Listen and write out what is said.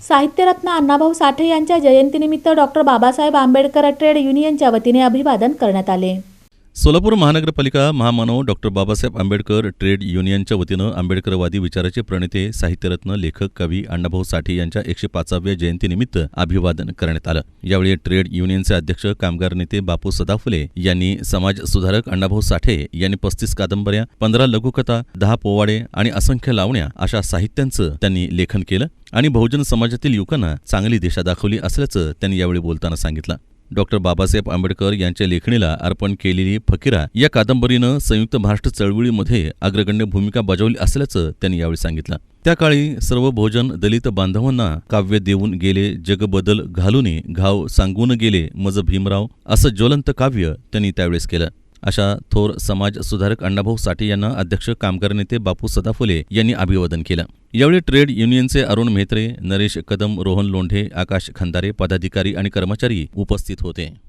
साहित्यरत्न अण्णाभाऊ साठे यांच्या जयंतीनिमित्त डॉक्टर बाबासाहेब आंबेडकर ट्रेड युनियनच्या वतीने अभिवादन करण्यात आले। सोलापूर महानगरपालिका महामानव डॉक्टर बाबासाहेब आंबेडकर ट्रेड युनियनच्या वतीनं आंबेडकरवादी विचाराचे प्रणेते साहित्यरत्न लेखक कवी अण्णाभाऊ साठे यांच्या 105व्या जयंतीनिमित्त अभिवादन करण्यात आलं। यावेळी ट्रेड युनियनचे अध्यक्ष कामगार नेते बापू सदाफुले यांनी समाज सुधारक अण्णाभाऊ साठे यांनी 35 कादंबऱ्या, 15 लघुकथा, 10 पोवाडे आणि असंख्य लावण्या अशा साहित्यांचं त्यांनी लेखन केलं आणि बहुजन समाजातील युवकांना चांगली दिशा दाखवली असल्याचं त्यांनी यावेळी बोलताना सांगितलं। डॉक्टर बाबासाहेब आंबेडकर यांच्या लेखणीला अर्पण केलेली फकीरा या कादंबरीनं संयुक्त महाराष्ट्र चळवळीमध्ये अग्रगण्य भूमिका बजावली असल्याचं त्यांनी यावेळी सांगितलं। त्या काळी सर्व बहुजन दलित बांधवांना काव्य देऊन गेले, जग बदल घालून घाव सांगून गेले मज भीमराव असं ज्वलंत काव्य त्यांनी त्यावेळेस केलं। अशा थोर समाज सुधारक अण्णाभाऊ साठे यांना अध्यक्ष कामगार नेते बापू सदाफुले यांनी अभिवादन केलं। यावेळी ट्रेड युनियनचे अरुण म्हेत्रे, नरेश कदम, रोहन लोंढे, आकाश खंदारे, पदाधिकारी आणि कर्मचारी उपस्थित होते।